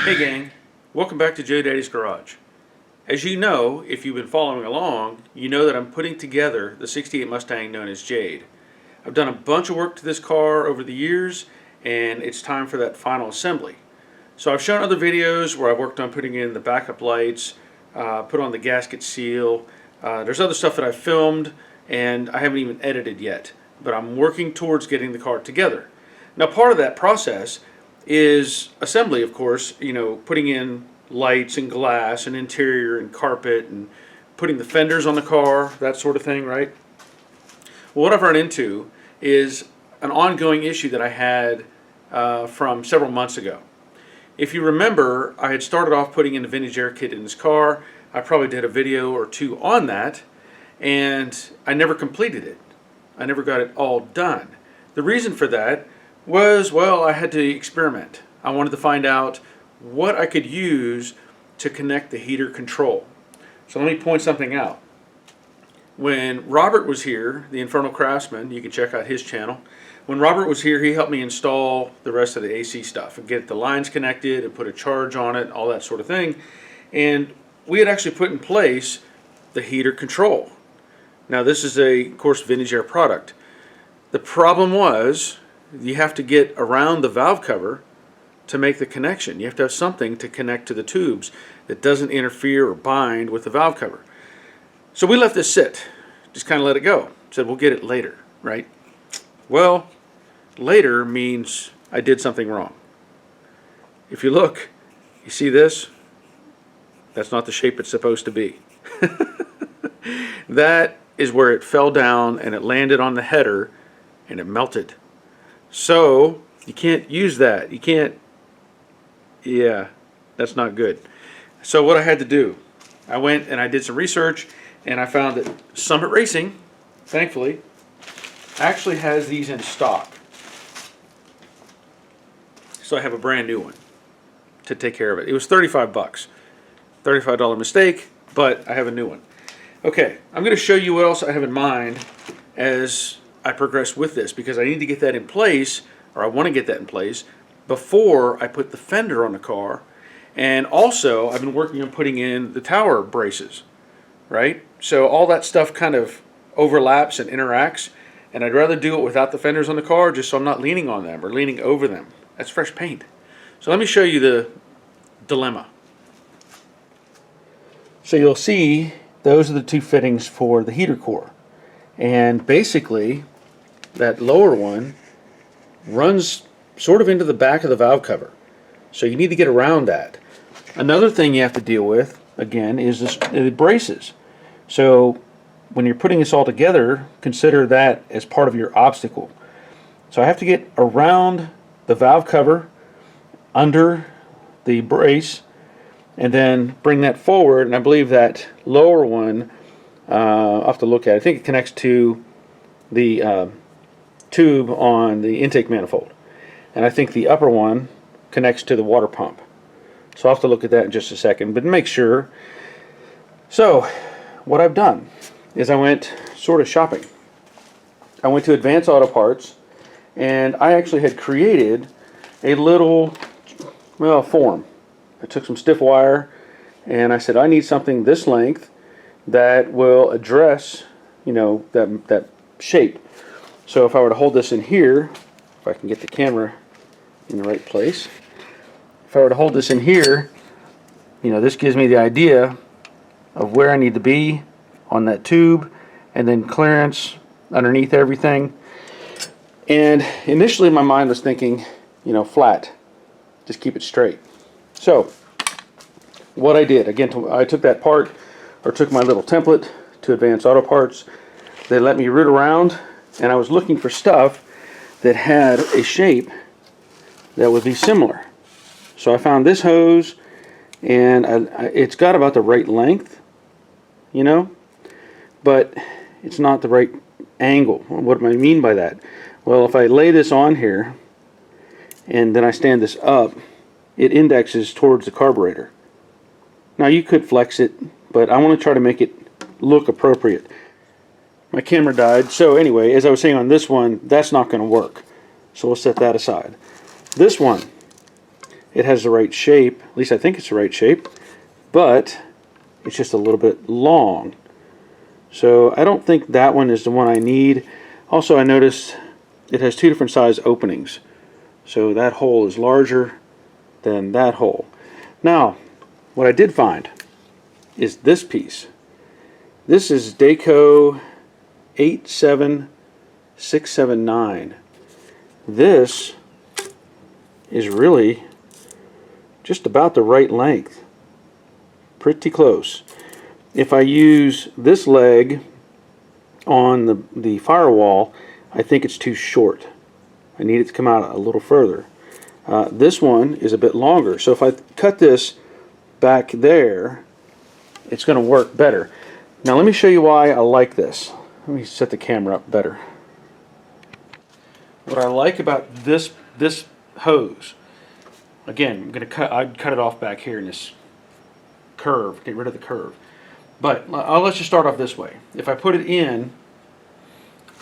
Hey gang, welcome back to Jade's Garage. As you know, if you've been following along, you know that I'm putting together the 68 Mustang known as Jade. I've done a bunch of work to this car over the years, and it's time for that final assembly. So I've shown other videos where I've worked on putting in the backup lights, put on the gasket seal. There's other stuff that I've filmed, and I haven't even edited yet, but I'm working towards getting the car together. Now part of that process is assembly, of course, putting in lights and glass and interior and carpet and putting the fenders on the car, that sort of thing, right? Well, what I've run into is an ongoing issue that I had from several months ago. If you remember, I had started off putting in the vintage air kit in this car. I probably did a video or two on that, and I never completed it. I never got it all done. The reason for that was, well, I had to experiment. I wanted to find out what I could use to connect the heater control. So let me point something out. When Robert was here, the Infernal Craftsman, you can check out his channel. When Robert was here, he helped me install the rest of the AC stuff and get the lines connected and put a charge on it, all that sort of thing. And we had actually put in place the heater control. Now this is of course, vintage air product. The problem was, you have to get around the valve cover to make the connection. You have to have something to connect to the tubes that doesn't interfere or bind with the valve cover. So we left this sit, just kind of let it go. Said we'll get it later, right? Well, later means I did something wrong. If you look, you see this? That's not the shape it's supposed to be. That is where it fell down and it landed on the header and it melted. So you can't use that. You can't, yeah, that's not good. So what I had to do, I went and I did some research and I found that Summit Racing, thankfully, actually has these in stock. So I have a brand new one to take care of it. It was 35 bucks. $35 mistake, but I have a new one. Okay, I'm going to show you what else I have in mind as I progress with this, because I need to get that in place, or I want to get that in place before I put the fender on the car. And also I've been working on putting in the tower braces, right? So all that stuff kind of overlaps and interacts, and I'd rather do it without the fenders on the car just so I'm not leaning on them or leaning over them. That's fresh paint. So let me show you the dilemma. So you'll see those are the two fittings for the heater core, and basically that lower one runs sort of into the back of the valve cover. So you need to get around that. Another thing you have to deal with, again, is the braces. So when you're putting this all together, consider that as part of your obstacle. So I have to get around the valve cover, under the brace, and then bring that forward. And I believe that lower one, I'll have to look at it. I think it connects to the tube on the intake manifold, and I think the upper one connects to the water pump. So I'll have to look at that in just a second, but make sure. So what I've done is I went sort of shopping. I went to Advanced Auto Parts, and I actually had created a little, well, form. I took some stiff wire and I said I need something this length that will address, that shape. So if I were to hold this in here, if I can get the camera in the right place, if I were to hold this in here, this gives me the idea of where I need to be on that tube, and then clearance underneath everything. And initially my mind was thinking, flat, just keep it straight. So what I did, again, I took that part, or took my little template to Advanced Auto Parts. They let me root around, and I was looking for stuff that had a shape that would be similar. So I found this hose, and it's got about the right length, but it's not the right angle. What do I mean by that? Well, if I lay this on here and then I stand this up, it indexes towards the carburetor. Now you could flex it, but I want to try to make it look appropriate. My camera died, so anyway, as I was saying on this one, that's not going to work. So we'll set that aside. This one, it has the right shape. At least I think it's the right shape, but it's just a little bit long. So I don't think that one is the one I need. Also, I noticed it has two different size openings. So that hole is larger than that hole. Now, what I did find is this piece. This is Daco 87679. This is really just about the right length. Pretty close. If I use this leg on the firewall, I think it's too short. I need it to come out a little further. This one is a bit longer, so if I cut this back there, it's going to work better. Now let me show you why I like this. Let me set the camera up better. What I like about this hose, again, I'd cut it off back here in this curve, get rid of the curve. But let's just start off this way. If I put it in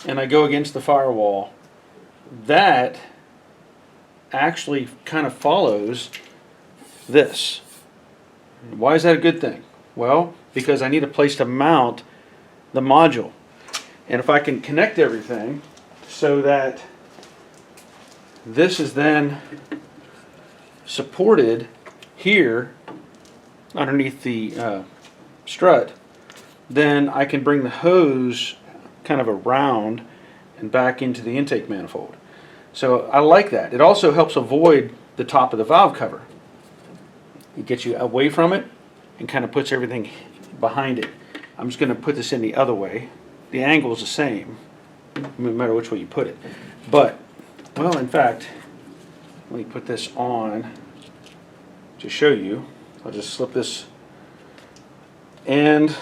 and I go against the firewall, that actually kind of follows this. Why is that a good thing? Well, because I need a place to mount the module. And if I can connect everything so that this is then supported here underneath the strut, then I can bring the hose kind of around and back into the intake manifold. So I like that. It also helps avoid the top of the valve cover. It gets you away from it and kind of puts everything behind it. I'm just going to put this in the other way. The angle is the same, no matter which way you put it. But, well, in fact, let me put this on to show you. I'll just slip this end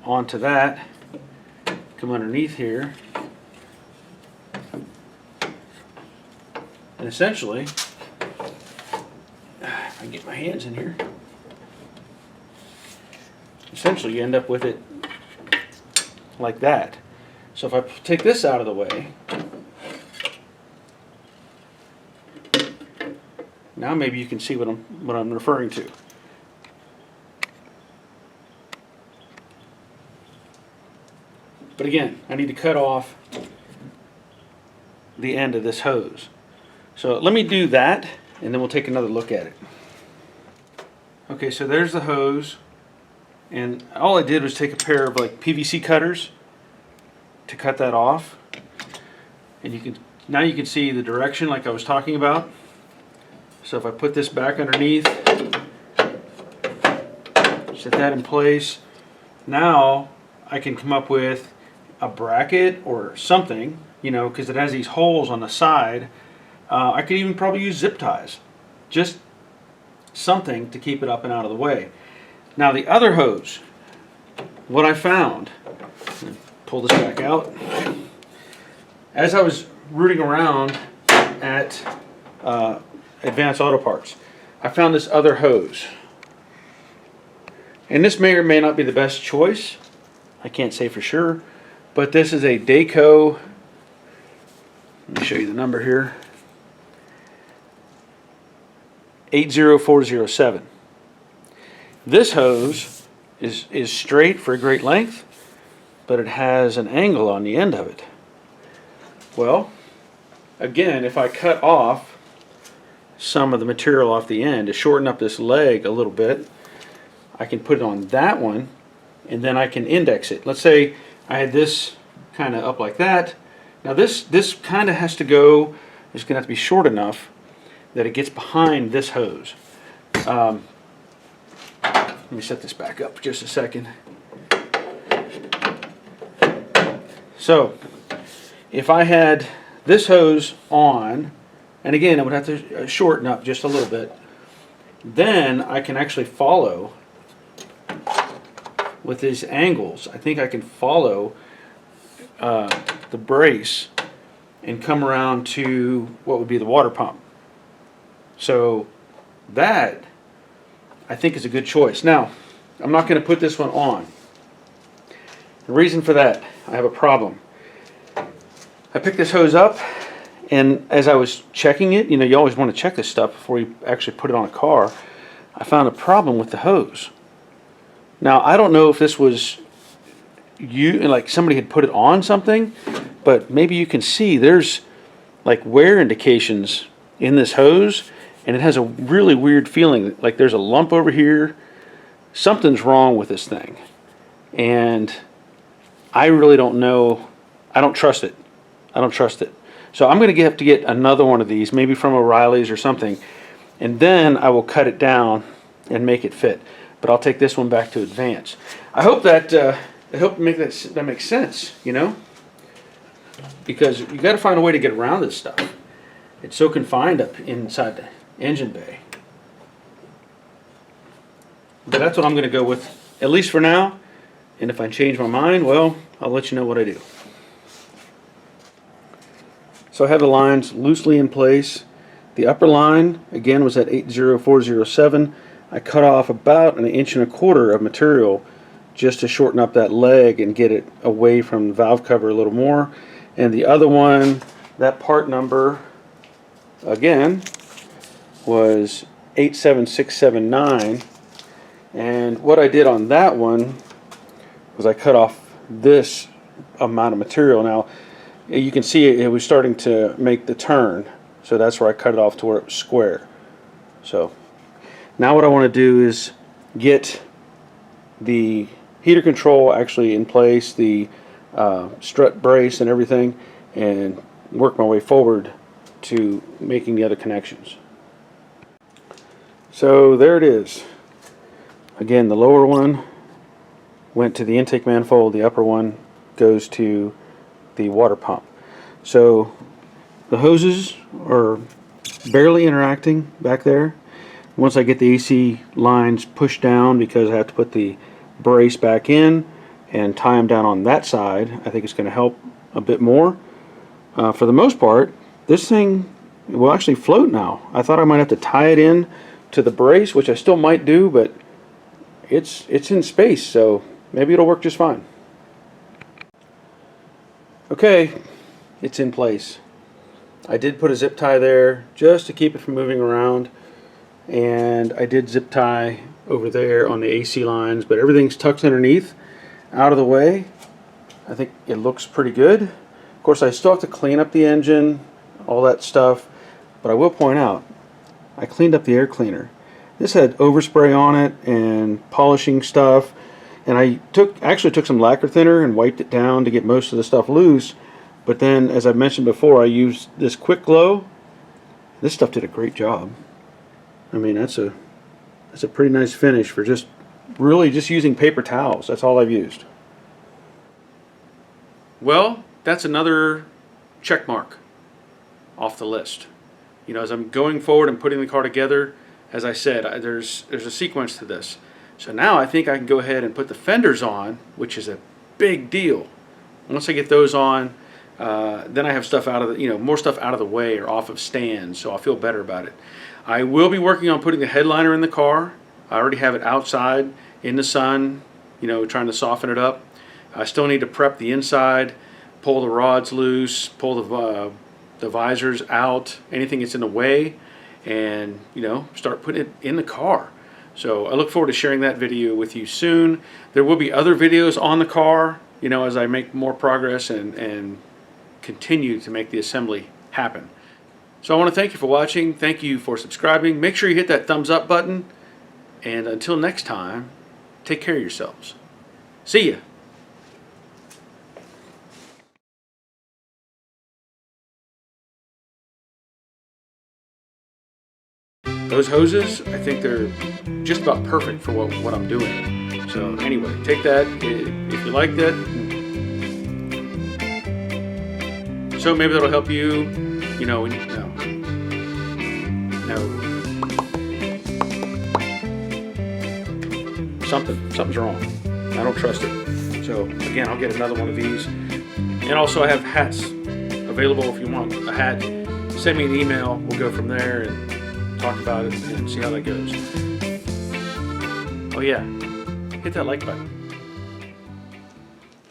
onto that, come underneath here, and essentially, I can get my hands in here, essentially you end up with it like that. So if I take this out of the way, now maybe you can see what I'm referring to. But again, I need to cut off the end of this hose. So let me do that, and then we'll take another look at it. Okay, so there's the hose, and all I did was take a pair of like PVC cutters to cut that off. And now you can see the direction like I was talking about. So if I put this back underneath, set that in place, now I can come up with a bracket or something, you know, because it has these holes on the side. I could even probably use zip ties, just something to keep it up and out of the way. Now the other hose, what I found, pull this back out, as I was rooting around at Advanced Auto Parts, I found this other hose, and this may or may not be the best choice, I can't say for sure, but this is a Daco, let me show you the number here, 80407. This hose is straight for a great length, but it has an angle on the end of it. Well, again, if I cut off some of the material off the end to shorten up this leg a little bit, I can put it on that one, and then I can index it. Let's say I had this kind of up like that. Now this kind of has to go, it's going to have to be short enough that it gets behind this hose. Let me set this back up for just a second. So if I had this hose on, and again I would have to shorten up just a little bit, then I can actually follow with these angles. I think I can follow the brace and come around to what would be the water pump. So that I think is a good choice. Now I'm not going to put this one on. The reason for that, I have a problem. I picked this hose up And as I was checking it, you always want to check this stuff before you actually put it on a car. I found a problem with the hose. Now, I don't know if this was like somebody had put it on something, but maybe you can see there's like wear indications in this hose, and it has a really weird feeling, like there's a lump over here. Something's wrong with this thing, and I really don't know. I don't trust it. I don't trust it. So I'm going to have to get another one of these, maybe from O'Reilly's or something, and then I will cut it down and make it fit. But I'll take this one back to Advance. I hope that that makes sense, because you got to find a way to get around this stuff. It's so confined up inside the engine bay. But that's what I'm going to go with, at least for now. And if I change my mind, well, I'll let you know what I do. So I have the lines loosely in place. The upper line, again, was at 80407. I cut off about 1.25 inches of material just to shorten up that leg and get it away from the valve cover a little more. And the other one, that part number, again, was 87679. And what I did on that one was I cut off this amount of material. Now, you can see it was starting to make the turn. So that's where I cut it off to where it was square. So now what I want to do is get the heater control actually in place, the strut brace and everything, and work my way forward to making the other connections. So there it is. Again, the lower one went to the intake manifold, the upper one goes to the water pump. So the hoses are barely interacting back there. Once I get the AC lines pushed down, because I have to put the brace back in and tie them down on that side, I think it's going to help a bit more. For the most part, this thing will actually float now. I thought I might have to tie it in to the brace, which I still might do, but it's in space, so maybe it'll work just fine. Okay, it's in place. I did put a zip tie there just to keep it from moving around, and I did zip tie over there on the AC lines, but everything's tucked underneath, out of the way. I think it looks pretty good. Of course, I still have to clean up the engine, all that stuff, but I will point out, I cleaned up the air cleaner. This had overspray on it and polishing stuff, and I actually took some lacquer thinner and wiped it down to get most of the stuff loose. But then, as I mentioned before, I used this Quick Glow. This stuff did a great job. I mean, that's a pretty nice finish for just using paper towels. That's all I've used. Well, that's another check mark off the list. As I'm going forward and putting the car together, as I said, there's a sequence to this. So now I think I can go ahead and put the fenders on, which is a big deal. Once I get those on, then I have stuff out of the, more stuff out of the way or off of stands, so I'll feel better about it. I will be working on putting the headliner in the car. I already have it outside in the sun, trying to soften it up. I still need to prep the inside, pull the rods loose, pull the visors out, anything that's in the way, and start putting it in the car. So I look forward to sharing that video with you soon. There will be other videos on the car, as I make more progress and continue to make the assembly happen. So I want to thank you for watching. Thank you for subscribing. Make sure you hit that thumbs up button. And until next time, take care of yourselves. See ya. Those hoses, I think they're just about perfect for what I'm doing. So anyway, take that if you like that. So maybe that'll help you, no. Something's wrong. I don't trust it. So again, I'll get another one of these. And also I have hats available if you want a hat. Send me an email. We'll go from there and talk about it and see how that goes. Oh yeah, hit that like button.